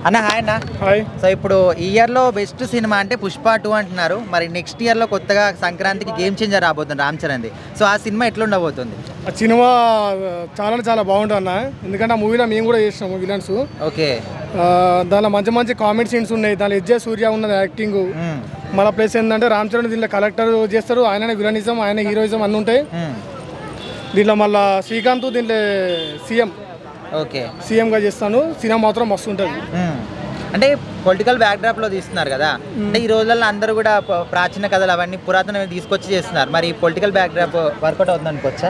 అన్న హాయ్ అన్న. Hi. So ఇప్పుడు ఈ ఇయర్లో బెస్ట్ సినిమా అంటే పుష్ప 2 అంటున్నారు. మరి నెక్స్ట్ ఇయర్లో కొత్తగా సంక్రాంతికి గేమ్ చేంజర్ రాబోతుంది రామ్ చరణ్ది. సో ఆ సినిమా ఎట్లా ఉండబోతుంది? ఆ సినిమా చాలా బాగుంటుంది అన్న. ఎందుకంటే ఆ మూవీలో మేము కూడా చేసినాము విలన్స్. ఓకే. దానిలో మంచి మంచి కామెడీ సీన్స్ ఉన్నాయి. దానిలో ఎస్జే సూర్య ఉన్నది యాక్టింగ్. మళ్ళీ ప్లేస్ ఏంటంటే రామ్ చరణ్ దీంట్లో కలెక్టర్ చేస్తారు. ఆయన విలనిజం, ఆయన హీరోయిజం అన్నీ ఉంటాయి దీంట్లో. మళ్ళీ శ్రీకాంత్ దీంట్లో సీఎంగా చేస్తాను. సినిమా మాత్రం మస్తు ఉంటుంది. అంటే పొలిటికల్ బ్యాక్డ్రాప్లో తీస్తున్నారు కదా, అంటే ఈ రోజుల్లో అందరూ కూడా ప్రాచీన కథలు అవన్నీ పురాతన తీసుకొచ్చి చేస్తున్నారు. మరి పొలిటికల్ బ్యాక్డ్రాప్ వర్కౌట్ అవుతుంది అనుకోవచ్చా?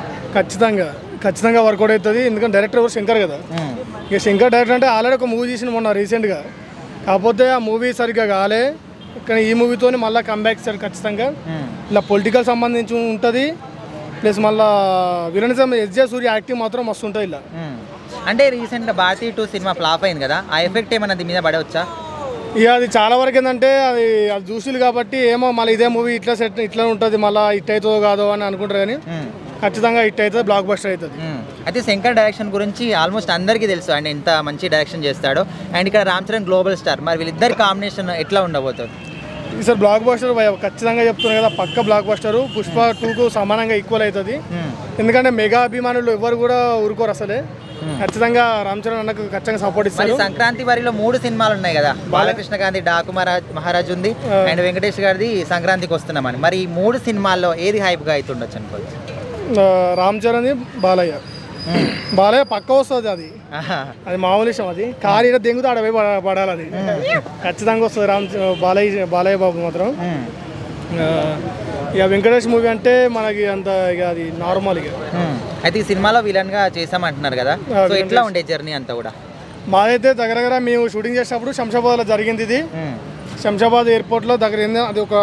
ఖచ్చితంగా వర్కౌట్ అవుతుంది. ఎందుకంటే డైరెక్టర్ ఎవరు శంకర్ కదా. ఇక శంకర్ డైరెక్టర్ అంటే ఆల్రెడీ ఒక మూవీ చేసిన మొన్న రీసెంట్గా. కాకపోతే ఆ మూవీ సరిగ్గా కాలే. కానీ ఈ మూవీతో మళ్ళీ కంబ్యాక్ ఇస్తారు ఖచ్చితంగా. ఇలా పొలిటికల్ సంబంధించి ఉంటుంది. ప్లస్ మళ్ళీ విలనిజం ఎస్జే సూర్య యాక్టింగ్ మాత్రం మస్తు ఉంటుంది ఇలా. అంటే రీసెంట్గా భారతీ 2 సినిమా ఫ్లాప్ అయింది కదా, ఆ ఎఫెక్ట్ ఏమన్నా దీని మీద పడవచ్చా? ఇక అది చాలా వరకు ఏంటంటే అది చూసిలు కాబట్టి ఏమో మళ్ళీ ఇదే మూవీ ఇట్లా ఉంటుంది, మళ్ళీ హిట్ అవుతుందో కాదో అని అనుకుంటారు. కానీ ఖచ్చితంగా హిట్ అవుతుంది, బ్లాక్ బస్టర్ అవుతుంది. అయితే శంకర్ డైరెక్షన్ గురించి ఆల్మోస్ట్ అందరికీ తెలుసు, అండ్ ఎంత మంచి డైరెక్షన్ చేస్తాడో. అండ్ ఇక్కడ రామ్ చరణ్ గ్లోబల్ స్టార్, మరి వీళ్ళిద్దరి కాంబినేషన్ ఎట్లా ఉండబోతుంది? ఈసారి బ్లాక్ బస్టర్ ఖచ్చితంగా చెప్తున్నాను కదా, పక్క బ్లాక్ బస్టర్. పుష్ప 2కు సమానంగా ఈక్వల్ అవుతుంది. ఎందుకంటే మెగా అభిమానులు ఎవరు కూడా ఊరుకోరు అసలే. ఖచ్చితంగా రామ్ చరణ్ అన్నకు ఖచ్చితంగా సపోర్ట్ ఇస్తారు. సంక్రాంతి వారిలో 3 సినిమాలు ఉన్నాయి కదా, బాలకృష్ణ గారిది డాకు మహారాజ్ ఉంది, అండ్ వెంకటేష్ గారిది సంక్రాంతికి వస్తున్నామని. మరి ఈ 3 సినిమాల్లో ఏది హైప్గా అవుతుండొచ్చు అనుకోవచ్చు? రామ్ చరణ్, బాలయ్య పక్క వస్తుంది. అది మామూలు విషయం. అది కారు ఇక్కడ దెంగుతూ ఆడ పోయి పడాలి. అది ఖచ్చితంగా వస్తుంది. బాలయ్య బాబు మాత్రం. ఇక వెంకటేష్ మూవీ అంటే మనకి అంత ఇక అది నార్మల్. ఇక అయితే ఈ సినిమాలో విలన్ గా చేసామంటున్నారు కదా, సో ఎట్లా ఉండే జర్నీ అంతా కూడా? మాదైతే దగ్గర మేము షూటింగ్ చేసేటప్పుడు శంషాబాద్లో జరిగింది. ఇది శంషాబాద్ ఎయిర్పోర్ట్లో దగ్గర ఏంది, అది ఒక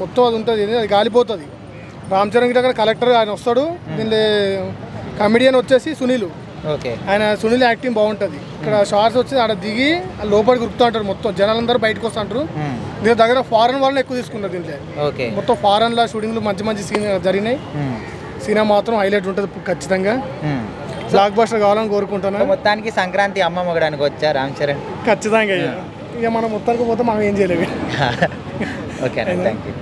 మొత్తం అది ఉంటుంది, అది గాలిపోతుంది. రామ్ చరణ్ దగ్గర కలెక్టర్ ఆయన వస్తాడు. దీనిలో కమెడియన్ వచ్చేసి సునీల్. సునీల్ యాక్టింగ్ బాగుంటుంది. ఇక్కడ షార్ట్స్ వచ్చి ఆడ దిగి లోపలికి గుర్తు అంటారు. మొత్తం జనాలందరూ బయటకు వస్తుంటారు. దీని దగ్గర ఫారెన్ వాళ్ళని ఎక్కువ తీసుకుంటారు. దీంట్లో మొత్తం ఫారెన్లో షూటింగ్లు మంచి సీన్ జరిగినాయి. సినిమా మాత్రం హైలైట్ ఉంటుంది ఖచ్చితంగా. బ్లాక్ బస్టర్ కావాలని కోరుకుంటున్నాను. మొత్తానికి సంక్రాంతి అమ్మ మొగడానికి వచ్చా రామ్ చరణ్? ఖచ్చితంగా. ఇక మనం మొత్తానికి పోతే మనం ఏం చేయలేము. Okay, thank you.